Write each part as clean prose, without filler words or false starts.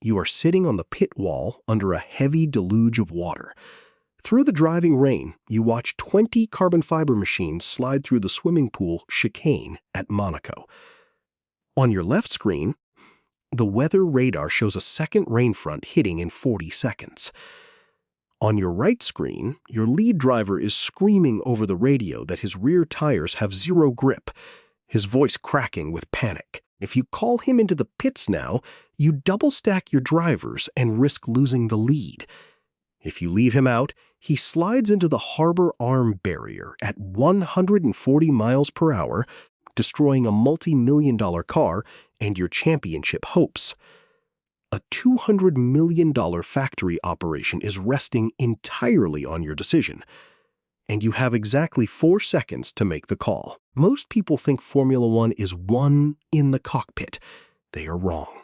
You are sitting on the pit wall under a heavy deluge of water. Through the driving rain, you watch 20 carbon fiber machines slide through the swimming pool chicane at Monaco. On your left screen, the weather radar shows a second rain front hitting in 40 seconds. On your right screen, your lead driver is screaming over the radio that his rear tires have zero grip, his voice cracking with panic. If you call him into the pits now, you double stack your drivers and risk losing the lead. If you leave him out, he slides into the harbor arm barrier at 140 miles per hour, destroying a multi-million-dollar car and your championship hopes. A $200 million factory operation is resting entirely on your decision, and you have exactly 4 seconds to make the call. Most people think Formula One is won in the cockpit. They are wrong.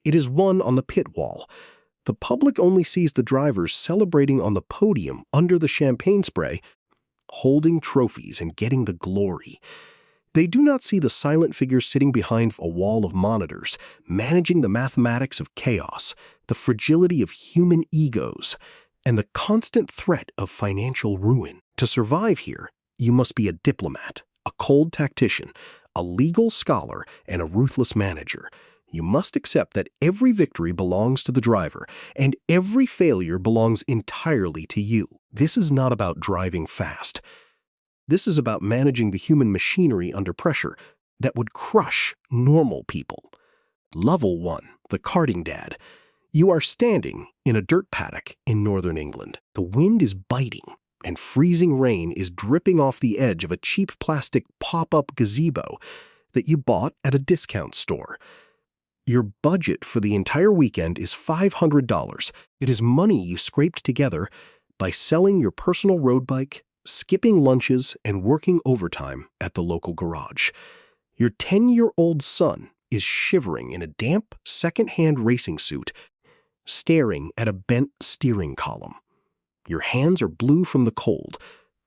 It is won on the pit wall. The public only sees the drivers celebrating on the podium under the champagne spray, holding trophies and getting the glory. They do not see the silent figures sitting behind a wall of monitors, managing the mathematics of chaos, the fragility of human egos, and the constant threat of financial ruin. To survive here, you must be a diplomat, a cold tactician, a legal scholar, and a ruthless manager. You must accept that every victory belongs to the driver, and every failure belongs entirely to you. This is not about driving fast. This is about managing the human machinery under pressure that would crush normal people. Level 1, the Karting Dad. You are standing in a dirt paddock in northern England. The wind is biting, and freezing rain is dripping off the edge of a cheap plastic pop-up gazebo that you bought at a discount store. Your budget for the entire weekend is $500. It is money you scraped together by selling your personal road bike, skipping lunches, and working overtime at the local garage. Your 10-year-old son is shivering in a damp, second-hand racing suit, staring at a bent steering column. Your hands are blue from the cold,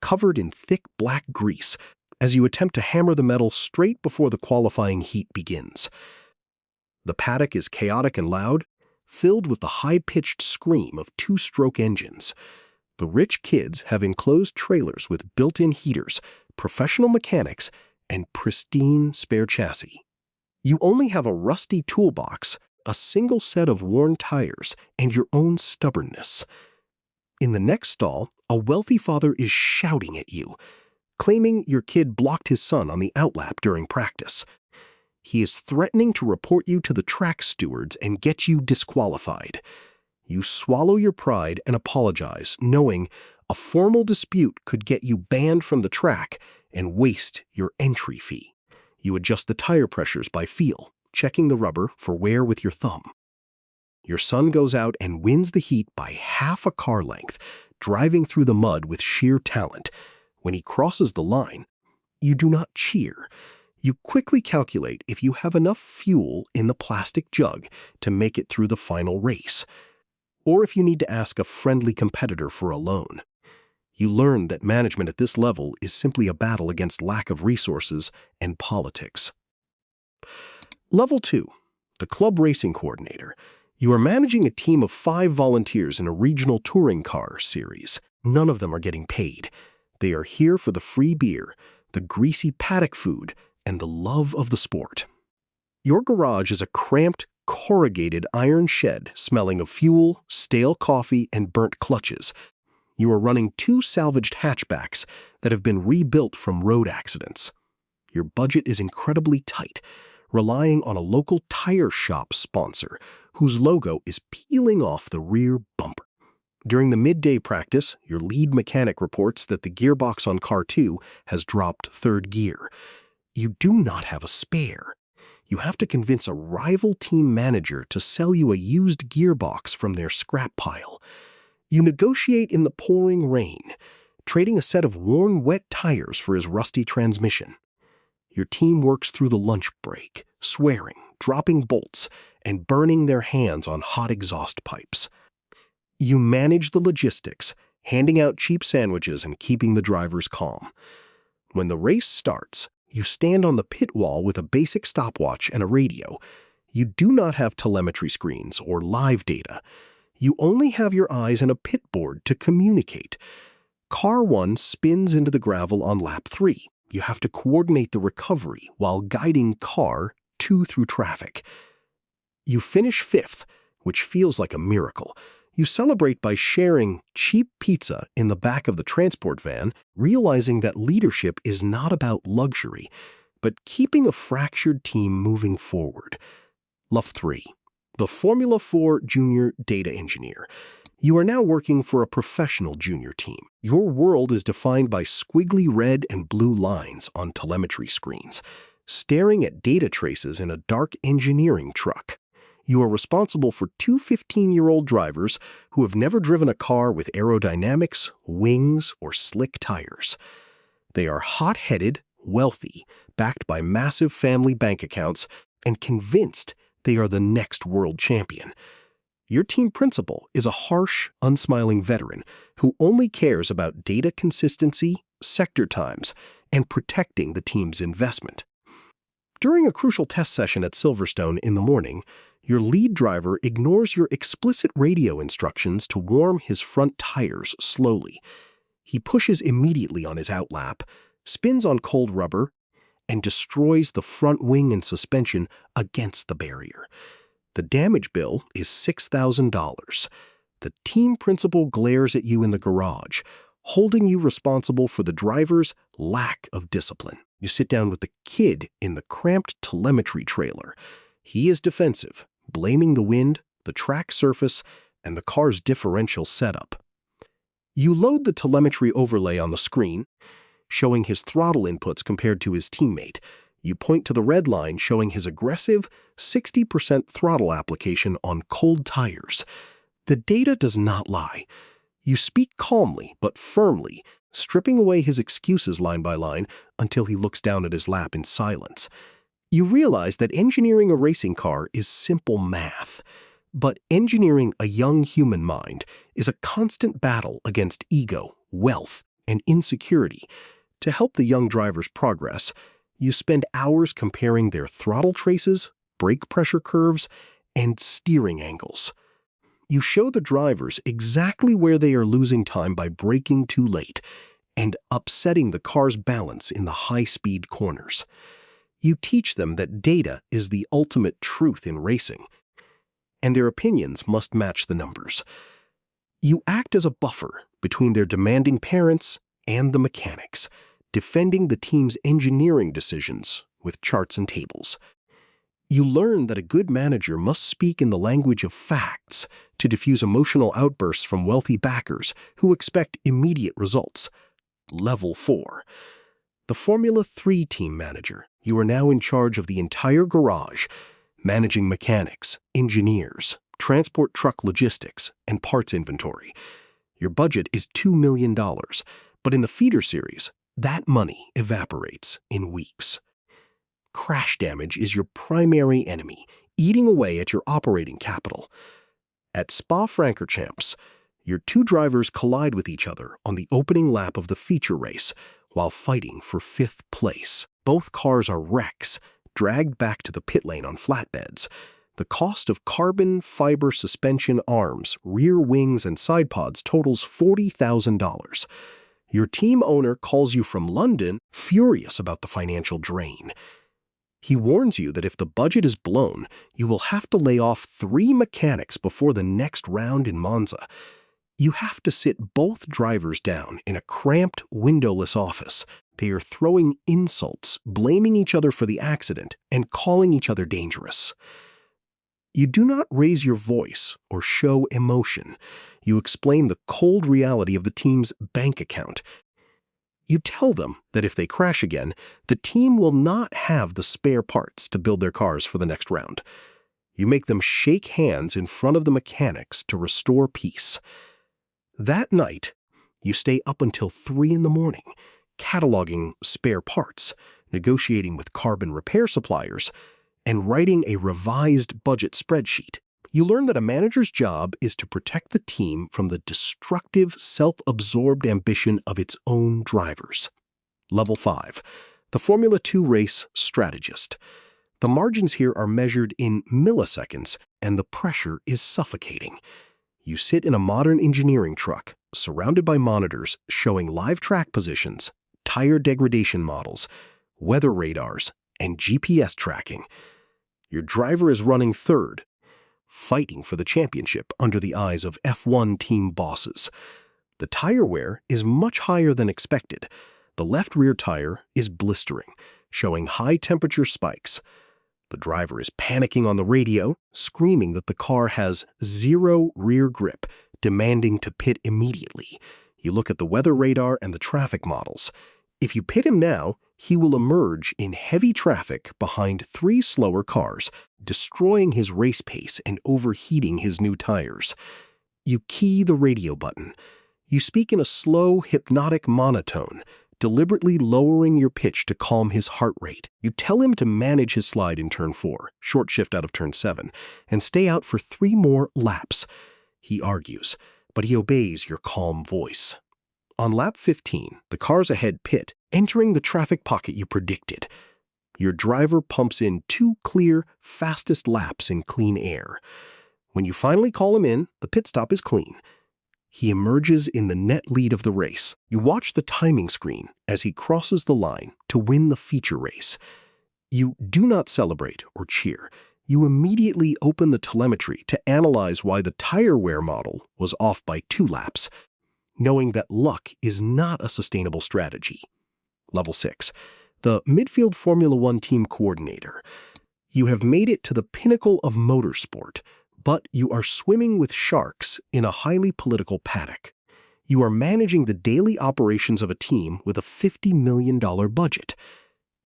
covered in thick black grease, as you attempt to hammer the metal straight before the qualifying heat begins. The paddock is chaotic and loud, filled with the high-pitched scream of two-stroke engines. The rich kids have enclosed trailers with built-in heaters, professional mechanics, and pristine spare chassis. You only have a rusty toolbox, a single set of worn tires, and your own stubbornness. In the next stall, a wealthy father is shouting at you, claiming your kid blocked his son on the outlap during practice. He is threatening to report you to the track stewards and get you disqualified. You swallow your pride and apologize, knowing a formal dispute could get you banned from the track and waste your entry fee. You adjust the tire pressures by feel, checking the rubber for wear with your thumb. Your son goes out and wins the heat by half a car length, driving through the mud with sheer talent. When he crosses the line, you do not cheer. You quickly calculate if you have enough fuel in the plastic jug to make it through the final race, or if you need to ask a friendly competitor for a loan. You learn that management at this level is simply a battle against lack of resources and politics. Level 2, the Club Racing Coordinator. You are managing a team of 5 volunteers in a regional touring car series. None of them are getting paid. They are here for the free beer, the greasy paddock food, and the love of the sport. Your garage is a cramped, corrugated iron shed smelling of fuel, stale coffee, and burnt clutches. You are running 2 salvaged hatchbacks that have been rebuilt from road accidents. Your budget is incredibly tight, relying on a local tire shop sponsor whose logo is peeling off the rear bumper. During the midday practice, your lead mechanic reports that the gearbox on Car 2 has dropped 3rd gear. You do not have a spare. You have to convince a rival team manager to sell you a used gearbox from their scrap pile. You negotiate in the pouring rain, trading a set of worn wet tires for his rusty transmission. Your team works through the lunch break, swearing, dropping bolts, and burning their hands on hot exhaust pipes. You manage the logistics, handing out cheap sandwiches and keeping the drivers calm. When the race starts, you stand on the pit wall with a basic stopwatch and a radio. You do not have telemetry screens or live data. You only have your eyes and a pit board to communicate. Car 1 spins into the gravel on lap 3. You have to coordinate the recovery while guiding Car 2 through traffic. You finish 5th, which feels like a miracle. You celebrate by sharing cheap pizza in the back of the transport van, realizing that leadership is not about luxury, but keeping a fractured team moving forward. Lap 3. The Formula 4 Junior Data Engineer. You are now working for a professional junior team. Your world is defined by squiggly red and blue lines on telemetry screens, staring at data traces in a dark engineering truck. You are responsible for two 15-year-old drivers who have never driven a car with aerodynamics, wings, or slick tires. They are hot-headed, wealthy, backed by massive family bank accounts, and convinced they are the next world champion. Your team principal is a harsh, unsmiling veteran who only cares about data consistency, sector times, and protecting the team's investment. During a crucial test session at Silverstone in the morning, your lead driver ignores your explicit radio instructions to warm his front tires slowly. He pushes immediately on his outlap, spins on cold rubber, and destroys the front wing and suspension against the barrier. The damage bill is $6,000. The team principal glares at you in the garage, holding you responsible for the driver's lack of discipline. You sit down with the kid in the cramped telemetry trailer. He is defensive, blaming the wind, the track surface, and the car's differential setup. You load the telemetry overlay on the screen, showing his throttle inputs compared to his teammate. You point to the red line showing his aggressive 60% throttle application on cold tires. The data does not lie. You speak calmly but firmly, stripping away his excuses line by line until he looks down at his lap in silence. You realize that engineering a racing car is simple math, but engineering a young human mind is a constant battle against ego, wealth, and insecurity. To help the young drivers progress, you spend hours comparing their throttle traces, brake pressure curves, and steering angles. You show the drivers exactly where they are losing time by braking too late and upsetting the car's balance in the high-speed corners. You teach them that data is the ultimate truth in racing, and their opinions must match the numbers. You act as a buffer between their demanding parents and the mechanics, defending the team's engineering decisions with charts and tables. You learn that a good manager must speak in the language of facts to diffuse emotional outbursts from wealthy backers who expect immediate results. Level 4. The Formula 3 team manager. You are now in charge of the entire garage, managing mechanics, engineers, transport truck logistics, and parts inventory. Your budget is $2 million, but in the feeder series, that money evaporates in weeks. Crash damage is your primary enemy, eating away at your operating capital. At Spa-Francorchamps, your two drivers collide with each other on the opening lap of the feature race while fighting for 5th place. Both cars are wrecks, dragged back to the pit lane on flatbeds. The cost of carbon fiber suspension arms, rear wings, and side pods totals $40,000. Your team owner calls you from London, furious about the financial drain. He warns you that if the budget is blown, you will have to lay off 3 mechanics before the next round in Monza. You have to sit both drivers down in a cramped, windowless office. They are throwing insults, blaming each other for the accident, and calling each other dangerous. You do not raise your voice or show emotion. You explain the cold reality of the team's bank account. You tell them that if they crash again, the team will not have the spare parts to build their cars for the next round. You make them shake hands in front of the mechanics to restore peace. That night, you stay up until 3 in the morning, cataloging spare parts, negotiating with carbon repair suppliers, and writing a revised budget spreadsheet. You learn that a manager's job is to protect the team from the destructive, self-absorbed ambition of its own drivers. Level 5. The Formula 2 Race Strategist. The margins here are measured in milliseconds, and the pressure is suffocating. You sit in a modern engineering truck, surrounded by monitors showing live track positions, tire degradation models, weather radars, and GPS tracking. Your driver is running third, fighting for the championship under the eyes of F1 team bosses. The tire wear is much higher than expected. The left rear tire is blistering, showing high temperature spikes. The driver is panicking on the radio, screaming that the car has zero rear grip, demanding to pit immediately. You look at the weather radar and the traffic models. If you pit him now, he will emerge in heavy traffic behind 3 slower cars, destroying his race pace and overheating his new tires. You key the radio button. You speak in a slow, hypnotic monotone, deliberately lowering your pitch to calm his heart rate. You tell him to manage his slide in turn 4, short shift out of turn 7, and stay out for 3 more laps. He argues, but he obeys your calm voice. On lap 15, the cars ahead pit, entering the traffic pocket you predicted. Your driver pumps in 2 clear, fastest laps in clean air. When you finally call him in, the pit stop is clean. He emerges in the net lead of the race. You watch the timing screen as he crosses the line to win the feature race. You do not celebrate or cheer. You immediately open the telemetry to analyze why the tire wear model was off by 2 laps, knowing that luck is not a sustainable strategy. Level 6. The Midfield Formula One team coordinator. You have made it to the pinnacle of motorsport, but you are swimming with sharks in a highly political paddock. You are managing the daily operations of a team with a $50 million budget.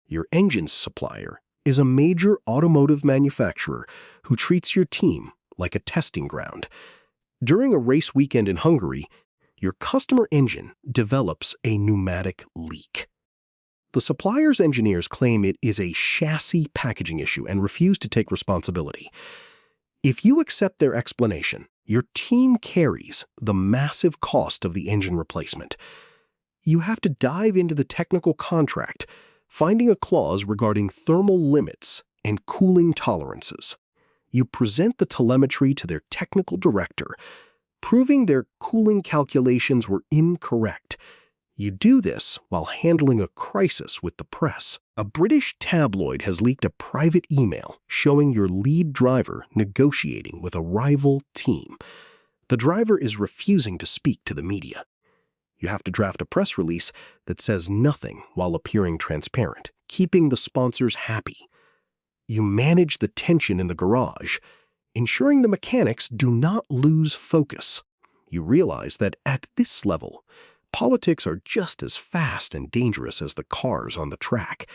Your engine supplier is a major automotive manufacturer who treats your team like a testing ground. During a race weekend in Hungary, your customer engine develops a pneumatic leak. The supplier's engineers claim it is a chassis packaging issue and refuse to take responsibility. If you accept their explanation, your team carries the massive cost of the engine replacement. You have to dive into the technical contract, finding a clause regarding thermal limits and cooling tolerances. You present the telemetry to their technical director, proving their cooling calculations were incorrect. You do this while handling a crisis with the press. A British tabloid has leaked a private email showing your lead driver negotiating with a rival team. The driver is refusing to speak to the media. You have to draft a press release that says nothing while appearing transparent, keeping the sponsors happy. You manage the tension in the garage, ensuring the mechanics do not lose focus. You realize that at this level, politics are just as fast and dangerous as the cars on the track.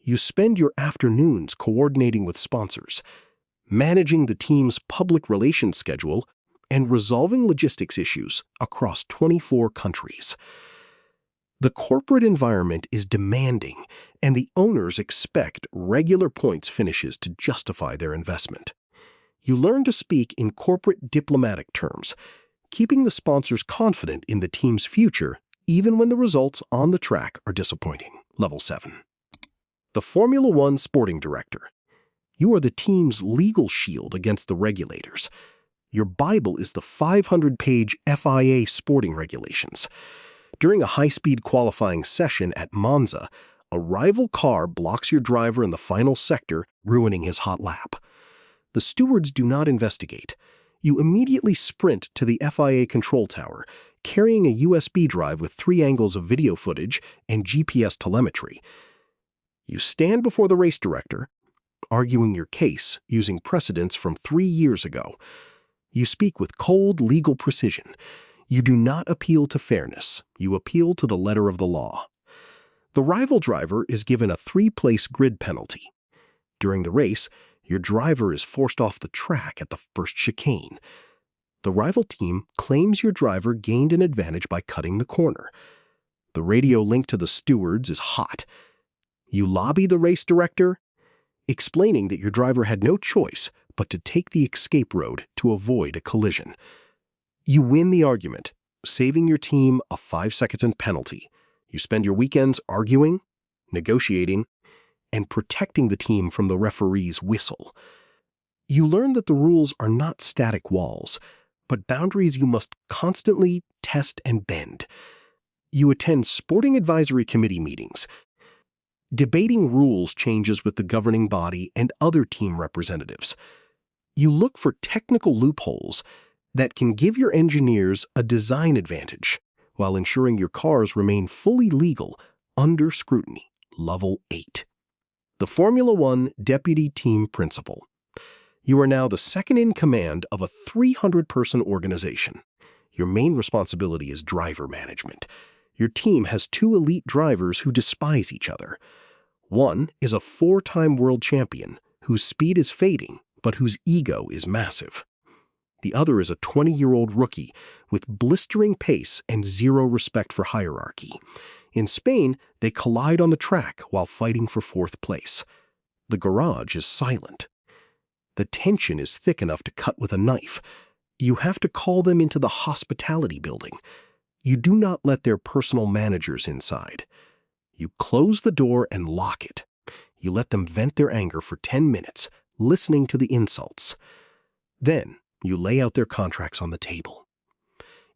You spend your afternoons coordinating with sponsors, managing the team's public relations schedule, and resolving logistics issues across 24 countries. The corporate environment is demanding, and the owners expect regular points finishes to justify their investment. You learn to speak in corporate diplomatic terms, keeping the sponsors confident in the team's future even when the results on the track are disappointing. Level 7. The Formula One Sporting Director. You are the team's legal shield against the regulators. Your Bible is the 500-page FIA sporting regulations. During a high-speed qualifying session at Monza, a rival car blocks your driver in the final sector, ruining his hot lap. The stewards do not investigate. You immediately sprint to the FIA control tower, carrying a USB drive with 3 angles of video footage and GPS telemetry. You stand before the race director, arguing your case using precedents from 3 years ago. You speak with cold legal precision. You do not appeal to fairness. You appeal to the letter of the law. The rival driver is given a 3-place grid penalty. During the race, your driver is forced off the track at the first chicane. The rival team claims your driver gained an advantage by cutting the corner. The radio link to the stewards is hot. You lobby the race director, explaining that your driver had no choice but to take the escape road to avoid a collision. You win the argument, saving your team a 5-second penalty. You spend your weekends arguing, negotiating, and protecting the team from the referee's whistle. You learn that the rules are not static walls, but boundaries you must constantly test and bend. You attend sporting advisory committee meetings, debating rules changes with the governing body and other team representatives. You look for technical loopholes that can give your engineers a design advantage while ensuring your cars remain fully legal under scrutiny. Level 8. The Formula One Deputy Team Principal. You are now the second in command of a 300-person organization. Your main responsibility is driver management. Your team has 2 elite drivers who despise each other. One is a 4-time world champion whose speed is fading, but whose ego is massive. The other is a 20-year-old rookie with blistering pace and zero respect for hierarchy. In Spain, they collide on the track while fighting for 4th place. The garage is silent. The tension is thick enough to cut with a knife. You have to call them into the hospitality building. You do not let their personal managers inside. You close the door and lock it. You let them vent their anger for 10 minutes, listening to the insults. Then, you lay out their contracts on the table.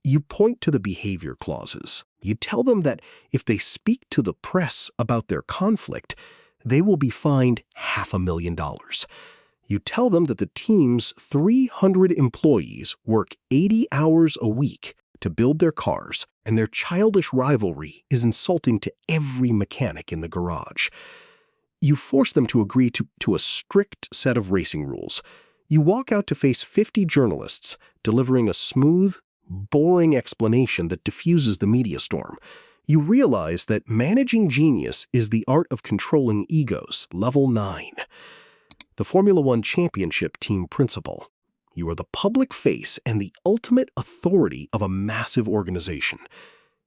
You point to the behavior clauses. You tell them that if they speak to the press about their conflict, they will be fined $500,000. You tell them that the team's 300 employees work 80 hours a week to build their cars, and their childish rivalry is insulting to every mechanic in the garage. You force them to agree to a strict set of racing rules. You walk out to face 50 journalists, delivering a smooth, boring explanation that diffuses the media storm. You realize that managing genius is the art of controlling egos. Level 9. The Formula One Championship Team Principal. You are the public face and the ultimate authority of a massive organization.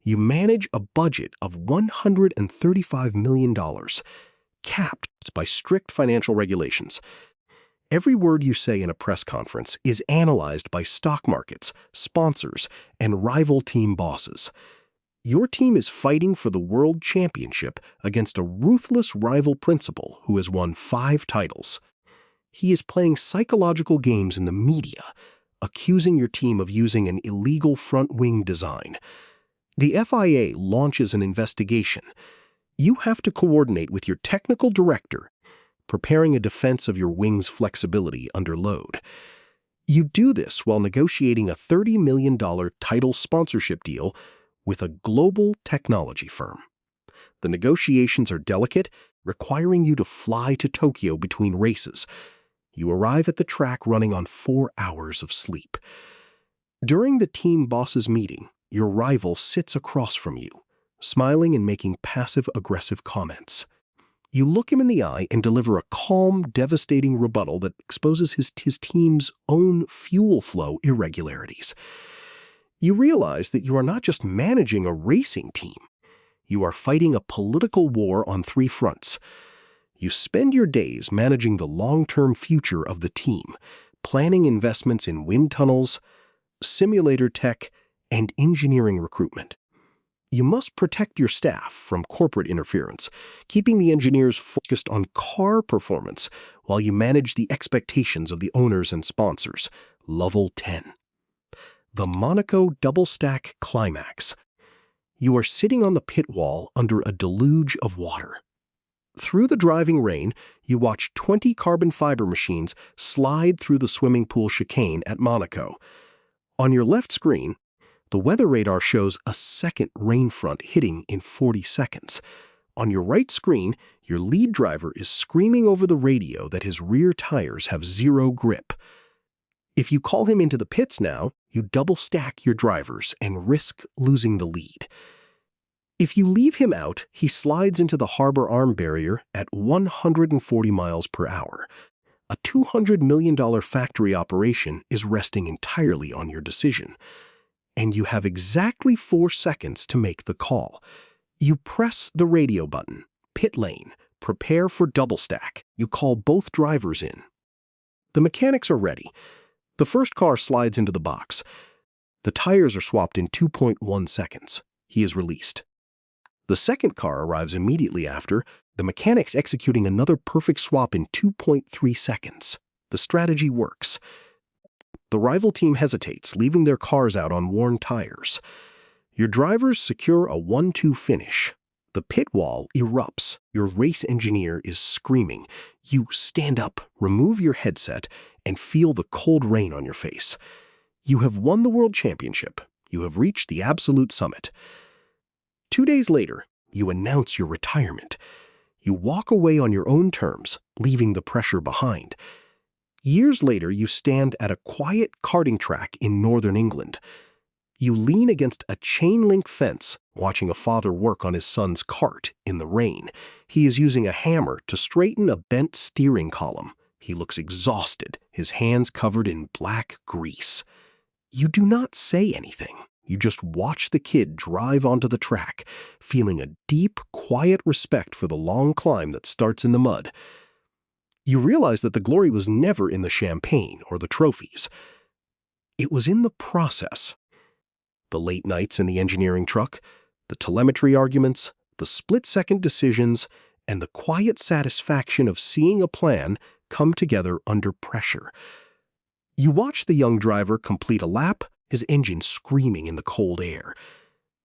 You manage a budget of $135 million, capped by strict financial regulations. Every word you say in a press conference is analyzed by stock markets, sponsors, and rival team bosses. Your team is fighting for the world championship against a ruthless rival principal who has won 5 titles. He is playing psychological games in the media, accusing your team of using an illegal front wing design. The FIA launches an investigation. You have to coordinate with your technical director, preparing a defense of your wing's flexibility under load. You do this while negotiating a $30 million title sponsorship deal with a global technology firm. The negotiations are delicate, requiring you to fly to Tokyo between races. You arrive at the track running on 4 hours of sleep. During the team boss's meeting, your rival sits across from you, smiling and making passive-aggressive comments. You look him in the eye and deliver a calm, devastating rebuttal that exposes his team's own fuel flow irregularities. You realize that you are not just managing a racing team. You are fighting a political war on 3 fronts. You spend your days managing the long-term future of the team, planning investments in wind tunnels, simulator tech, and engineering recruitment. You must protect your staff from corporate interference, keeping the engineers focused on car performance while you manage the expectations of the owners and sponsors. Level 10. The Monaco double-stack CLIMAX. You are sitting on the pit wall under a deluge of water. Through the driving rain, you watch 20 carbon fiber machines slide through the swimming pool chicane at Monaco. On your left screen, the weather radar shows a second rain front hitting in 40 seconds. On your right screen, your lead driver is screaming over the radio that his rear tires have zero grip. If you call him into the pits now, you double stack your drivers and risk losing the lead. If you leave him out, he slides into the harbor arm barrier at 140 miles per hour. A $200 million factory operation is resting entirely on your decision. And you have exactly 4 seconds to make the call. You press the radio button, pit lane, prepare for double stack. You call both drivers in. The mechanics are ready. The first car slides into the box. The tires are swapped in 2.1 seconds. He is released. The second car arrives immediately after, The mechanic's executing another perfect swap in 2.3 seconds. The strategy works. The rival team hesitates, leaving their cars out on worn tires. Your drivers secure a 1-2 finish. The pit wall erupts. Your race engineer is screaming. You stand up, remove your headset, and feel the cold rain on your face. You have won the World Championship. You have reached the absolute summit. 2 days later, you announce your retirement. You walk away on your own terms, leaving the pressure behind. Years later, you stand at a quiet karting track in northern England. You lean against a chain-link fence, watching a father work on his son's kart in the rain. He is using a hammer to straighten a bent steering column. He looks exhausted, his hands covered in black grease. You do not say anything. You just watch the kid drive onto the track, feeling a deep, quiet respect for the long climb that starts in the mud. You realize that the glory was never in the champagne or the trophies. It was in the process. The late nights in the engineering truck, the telemetry arguments, the split-second decisions, and the quiet satisfaction of seeing a plan come together under pressure. You watch the young driver complete a lap, his engine screaming in the cold air.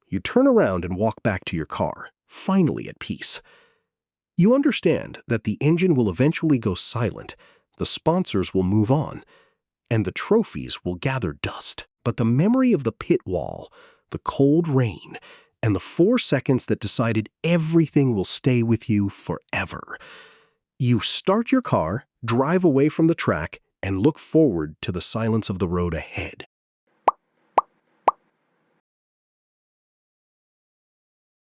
You turn around and walk back to your car, finally at peace. You understand that the engine will eventually go silent, the sponsors will move on, and the trophies will gather dust. But the memory of the pit wall, the cold rain, and the 4 seconds that decided everything will stay with you forever. You start your car, drive away from the track, and look forward to the silence of the road ahead.